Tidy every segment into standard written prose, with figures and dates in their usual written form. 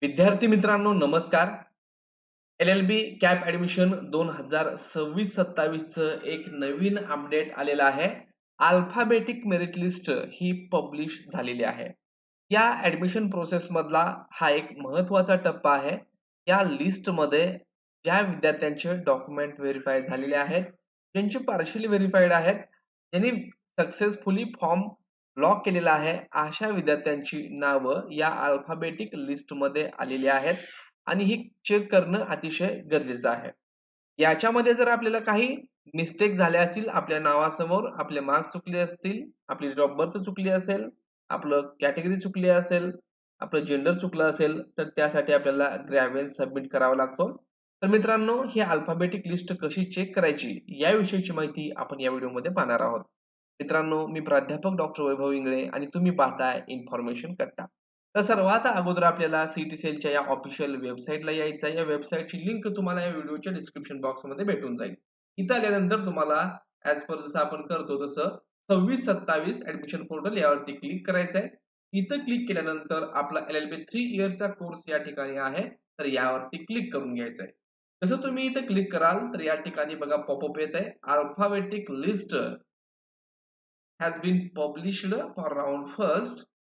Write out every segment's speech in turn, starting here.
विद्यार्थी मित्रांनो नमस्कार. एल-एल-बी कॅप ॲडमिशन 2026-27 चं एक नवीन अपडेट आलेलं आहे. अल्फाबेटिक मेरिट लिस्ट ही पब्लिश झालेली आहे. या ॲडमिशन प्रोसेस मधला हा एक महत्त्वाचा टप्पा आहे. या लिस्टमध्ये ज्या विद्यार्थ्यांचे डॉक्युमेंट व्हेरिफाय झालेले आहेत, ज्यांचे पार्शियली व्हेरिफाईड आहेत, ज्यांनी सक्सेसफुली फॉर्म लॉक केलेला आहे, अशा विद्यार्थ्यांची नावं या अल्फाबेटिक लिस्टमध्ये आलेली आहेत. आणि ही चेक करणं अतिशय गरजेचं आहे. याच्यामध्ये जर आपल्याला काही मिस्टेक झाल्या असतील, आपल्या नावासमोर आपले मार्क्स चुकले असतील, आपली डेट ऑफ बर्थ चुकली असेल, आपलं कॅटेगरी चुकली असेल, आपलं जेंडर चुकलं असेल, तर त्यासाठी आपल्याला ग्रॅव्हन्स सबमिट करावा लागतो. तर मित्रांनो, ही अल्फाबेटिक लिस्ट कशी चेक करायची याविषयीची माहिती आपण या व्हिडिओमध्ये पाहणार आहोत. मित्रांनो, मी प्राध्यापक डॉक्टर वैभव इंगळे आणि तुम्ही पाहताय इन्फॉर्मेशन कट्टा. तर सर्वात अगोदर आपल्याला CET-सेलच्या या ऑफिशियल वेबसाईटला यायचं आहे. या वेबसाईटची लिंक तुम्हाला या व्हिडिओच्या डिस्क्रिप्शन बॉक्समध्ये भेटून जाईल. इथं आल्यानंतर तुम्हाला ॲज पर जसं आपण करतो तसं 26-27 ॲडमिशन पोर्टल यावरती क्लिक करायचं आहे. इथं क्लिक केल्यानंतर आपला एल-एल-बी 3 इयरचा कोर्स या ठिकाणी आहे, तर यावरती क्लिक करून घ्यायचं आहे. जसं तुम्ही इथं क्लिक कराल तर या ठिकाणी बघा पॉपअप येत आहे. Alphabetic list has been published for round first.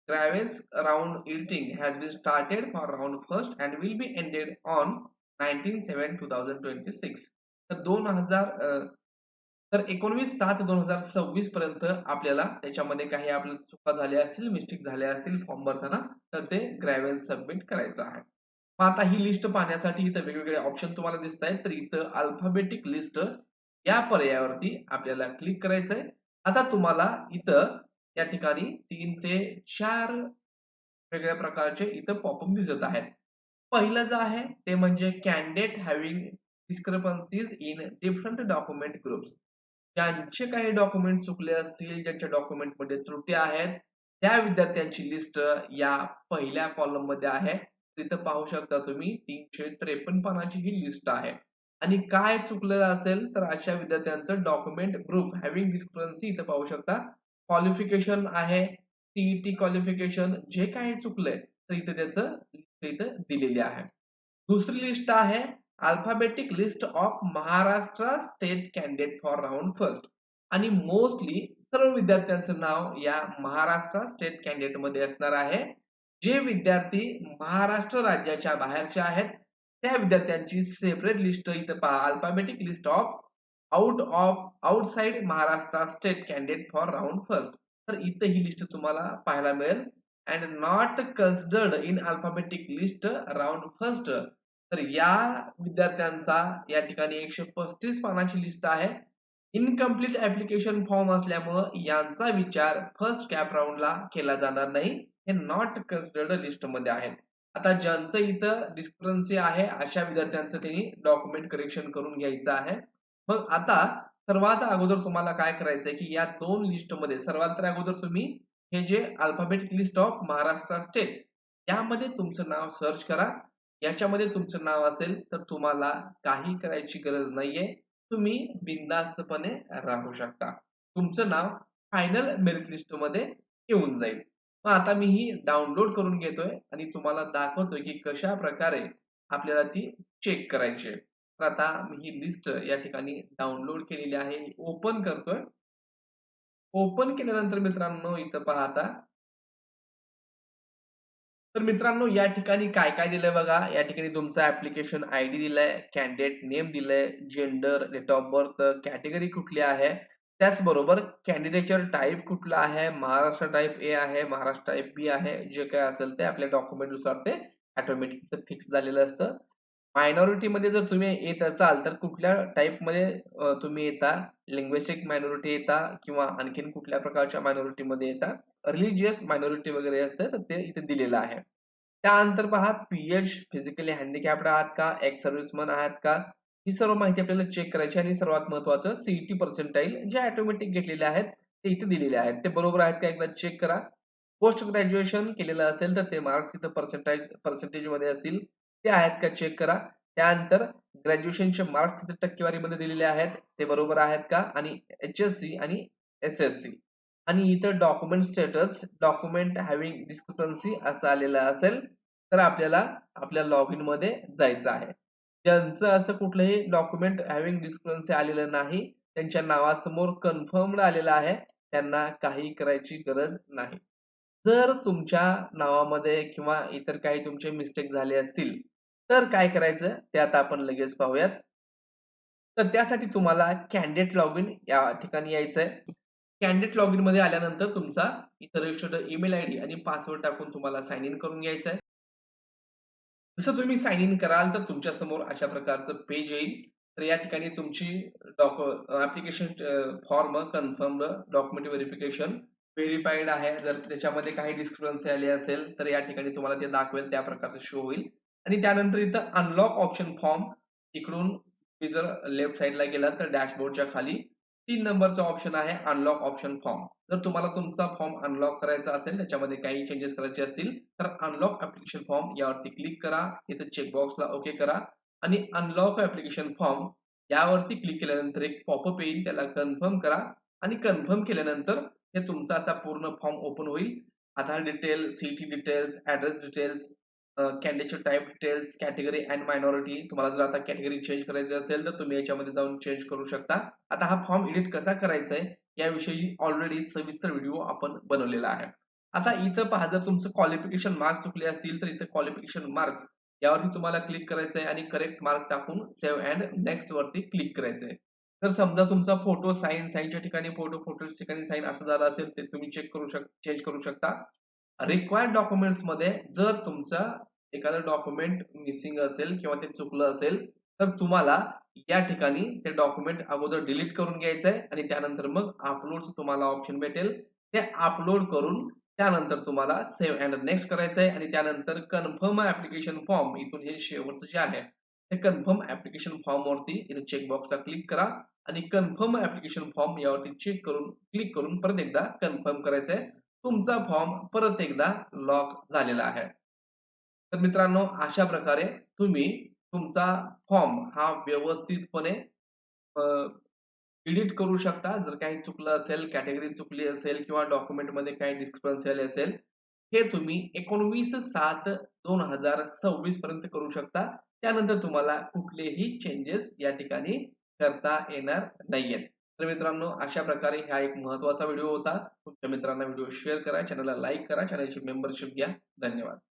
Graves round editing has been started for round first and will be ended on 19/7/2026. तर 19/7/2026 पर्यंत आपल्याला त्याच्यामध्ये काही आपल्या चुका झाल्या असतील, मिस्टेक झाल्या असतील फॉर्म भरताना, तर ते ग्रॅव्हन्स सबमिट करायचं आहे. मग आता ही लिस्ट पाहण्यासाठी इथं वेगवेगळे ऑप्शन तुम्हाला दिसत आहेत. तर इथं अल्फाबेटिक लिस्ट या पर्यायावरती आपल्याला क्लिक करायचं आहे. आता तुम्हाला इथं या ठिकाणी 3 ते 4 वेगळ्या प्रकारचे इथं पॉपअप दिसत आहेत. पहिलं जे आहे ते म्हणजे candidate having discrepancies in different document groups. ज्यांचे काही डॉक्युमेंट चुकले असतील, ज्यांच्या डॉक्युमेंटमध्ये त्रुटी आहेत, त्या विद्यार्थ्यांची लिस्ट या पहिल्या कॉलममध्ये आहे. तिथं पाहू शकता तुम्ही 353 पानाची ही लिस्ट आहे. आणि काय चुकलेलं असेल तर अशा विद्यार्थ्यांचं डॉक्युमेंट ग्रुप हॅव्हिंग डिस्क्रिपन्सी इथं पाहू शकता. क्वालिफिकेशन आहे, CET क्वालिफिकेशन जे काही चुकलंय तर इथे त्याचं इथं दिलेली आहे. दुसरी लिस्ट आहे alphabetic list of Maharashtra state candidate for round first. आणि मोस्टली सर्व विद्यार्थ्यांचं नाव या महाराष्ट्र स्टेट कॅन्डिडेट मध्ये असणार आहे. जे विद्यार्थी महाराष्ट्र राज्याच्या बाहेरचे आहेत, त्या विद्यार्थ्यांची सेपरेट लिस्ट इथं पहा. Alphabetic list of outside Maharashtra state candidate for round first. तर इथं ही लिस्ट तुम्हाला पाहायला मिळेल. And not considered in alphabetic list round first. तर या विद्यार्थ्यांचा या ठिकाणी 135 पानाची लिस्ट आहे. इनकम्प्लीट ऍप्लिकेशन फॉर्म असल्यामुळं यांचा विचार फर्स्ट कॅप राऊंडला केला जाणार नाही. हे नॉट कन्सिडर्ड लिस्ट मध्ये आहेत. आता ज्यांचं इथं डिस्क्रिपन्सी आहे अशा विद्यार्थ्यांचं त्यांनी डॉक्युमेंट करेक्शन करून घ्यायचं आहे. मग आता सर्वात अगोदर तुम्हाला काय करायचंय की या दोन लिस्ट मध्ये सर्वात अगोदर तुम्ही हे जे alphabetic list of Maharashtra state यामध्ये तुमचं नाव सर्च करा. याच्यामध्ये तुमचं नाव असेल तर तुम्हाला काही करायची गरज नाहीये. तुम्ही बिनधास्तपणे राहू शकता. तुमचं नाव फायनल मेरिट लिस्ट मध्ये येऊन जाईल. मग आता मी ही डाउनलोड करून घेतोय आणि तुम्हाला दाखवतोय की कशा प्रकारे आपल्याला ती चेक करायची आहे. तर आता मी ही लिस्ट या ठिकाणी डाउनलोड केलेली आहे. ओपन करतोय. ओपन केल्यानंतर मित्रांनो इथं पहा आता. तर मित्रांनो या ठिकाणी काय-काय दिलंय बघा. या ठिकाणी तुमचा ॲप्लिकेशन आयडी दिलाय, कॅन्डिडेट नेम दिलंय, gender, date of birth, category कुठली आहे. त्याचबरोबर कॅन्डिडेचर टाइप कुठला आहे. महाराष्ट्र टाइप ए आहे, महाराष्ट्र टाइप बी आहे. जे काही असेल ते आपल्या डॉक्युमेंटनुसार ते ऑटोमॅटिक फिक्स झालेलं असतं. मायनॉरिटीमध्ये जर तुम्ही येत असाल तर कुठल्या टाइपमध्ये तुम्ही येता. लिंग्विस्टिक मायनॉरिटी येता किंवा आणखीन कुठल्या प्रकारच्या मायनॉरिटीमध्ये येता. रिलिजियस मायनॉरिटी वगैरे असतं तर ते इथे दिलेलं आहे. त्यानंतर पहा फिजिकली हँडिकॅप्ड आहात का, एक्स सर्व्हिसमन आहात का, ही सर्व माहिती आपल्याला चेक करायची. आणि सर्वात महत्वाचं CET पर्सेंटाईल जे ऑटोमॅटिक घेतलेले आहेत ते इथे दिलेले आहेत. ते बरोबर आहेत का एकदा चेक करा. पोस्ट ग्रॅज्युएशन केलेलं असेल तर ते मार्क्स इथं पर्सेंटेज मध्ये असतील ते आहेत का चेक करा. त्यानंतर ग्रॅज्युएशनचे मार्क्स तिथे टक्केवारीमध्ये दिलेले आहेत ते बरोबर आहेत का, आणि HSC आणि SSC. आणि इथं document status document having discrepancy असं आलेलं असेल तर आपल्याला आपल्या लॉगिन मध्ये जायचं आहे. ज्यांचं असं कुठलंही डॉक्युमेंट हॅव्हिंग डिस्क्रिपन्सी आलेलं नाही, त्यांच्या नावासमोर कन्फर्म्ड आलेलं आहे, त्यांना काही करायची गरज नाही. जर तुमच्या नावामध्ये किंवा इतर काही तुमचे मिस्टेक झाले असतील, तर काय करायचं ते आता आपण लगेच पाहूयात. तर त्यासाठी तुम्हाला कॅन्डिडेट लॉगिन या ठिकाणी यायचंय. कॅन्डिडेट लॉगिन मध्ये आल्यानंतर तुमचा इथं रजिस्टर्ड ईमेल आयडी आणि पासवर्ड टाकून तुम्हाला साइन इन करून घ्यायचं आहे. जसं तुम्ही साइन इन कराल तर तुमच्या समोर अशा प्रकारचं पेज येईल. तर या ठिकाणी तुमची application form confirmed document verification verified आहे. जर त्याच्यामध्ये काही डिस्क्रिपन्सी आली असेल तर या ठिकाणी तुम्हाला ते दाखवेल त्या प्रकारचं शो होईल. आणि त्यानंतर इथं अनलॉक ऑप्शन फॉर्म इकडून तुम्ही जर लेफ्ट साइडला गेलात तर डॅशबोर्डच्या खाली 3 नंबरचा ऑप्शन आहे अनलॉक ऑप्शन फॉर्म. जर तुम्हाला तुमचा फॉर्म अनलॉक करायचा असेल, त्याच्यामध्ये काही चेंजेस करायचे असतील, तर अनलॉक ॲप्लिकेशन फॉर्म यावरती क्लिक करा. इथे चेकबॉक्सला ओके करा आणि अनलॉक ॲप्लिकेशन फॉर्म यावरती क्लिक केल्यानंतर एक पॉपअप येईल, त्याला कन्फर्म करा आणि कन्फर्म केल्यानंतर हे तुमचा असा पूर्ण फॉर्म ओपन होईल. Aadhaar details, city details, address details, कॅन्डिडेटचे type details, category and minority. तुम्हाला जर आता कॅटेगरी चेंज करायची असेल, तर तुम्ही याच्यामध्ये जाऊन चेंज करू शकता. आता हा फॉर्म एडिट कसा करायचा आहे, याविषयी ऑलरेडी सविस्तर व्हिडिओ आपण बनवलेला आहे. आता इथं पहा, जर तुमचं क्वालिफिकेशन मार्क्स चुकले असतील, तर इथं क्वालिफिकेशन मार्क्स यावरती तुम्हाला क्लिक करायचं आहे आणि करेक्ट मार्क टाकून सेव्ह अँड नेक्स्ट वरती क्लिक करायचं आहे. तर समजा तुमचा फोटो साइनच्या ठिकाणी फोटो, फोटोच्या ठिकाणी साइन असं झालं असेल, ते तुम्ही चेंज करू शकता. रिक्वायर्ड डॉक्युमेंट्समध्ये जर तुमचा एखादं डॉक्युमेंट मिसिंग असेल किंवा ते चुकलं असेल, तर तुम्हाला या ठिकाणी ते डॉक्युमेंट अगोदर डिलीट करून घ्यायचं आहे आणि त्यानंतर मग अपलोडचं तुम्हाला ऑप्शन भेटेल. ते अपलोड करून त्यानंतर तुम्हाला सेव्ह अँड नेक्स्ट करायचं आहे आणि त्यानंतर कन्फर्म ॲप्लिकेशन फॉर्म इथून हे शेवटचं जे आहे, ते कन्फर्म ॲप्लिकेशन फॉर्मवरती इथे चेकबॉक्सला क्लिक करा आणि कन्फर्म ॲप्लिकेशन फॉर्म यावरती क्लिक करून परत एकदा कन्फर्म करायचं आहे. तुमचा फॉर्म परत एकदा लॉक झालेला आहे. तर मित्रांनो, अशा प्रकारे तुम्ही तुमचा फॉर्म हा व्यवस्थितपणे एडिट करू शकता. जर काही चुकलं असेल, कॅटेगरी चुकली असेल किंवा डॉक्युमेंटमध्ये काही डिस्क्रिपन्सी आली असेल, हे तुम्ही 19/7/2026 पर्यंत करू शकता. त्यानंतर तुम्हाला कुठलेही चेंजेस या ठिकाणी करता येणार नाहीयेत. तर मित्रांनो, अशा प्रकारे हा एक महत्त्वाचा व्हिडिओ होता. तुमच्या मित्रांना व्हिडिओ शेअर करा, चॅनलला लाईक करा, चॅनलची मेंबरशिप घ्या. धन्यवाद.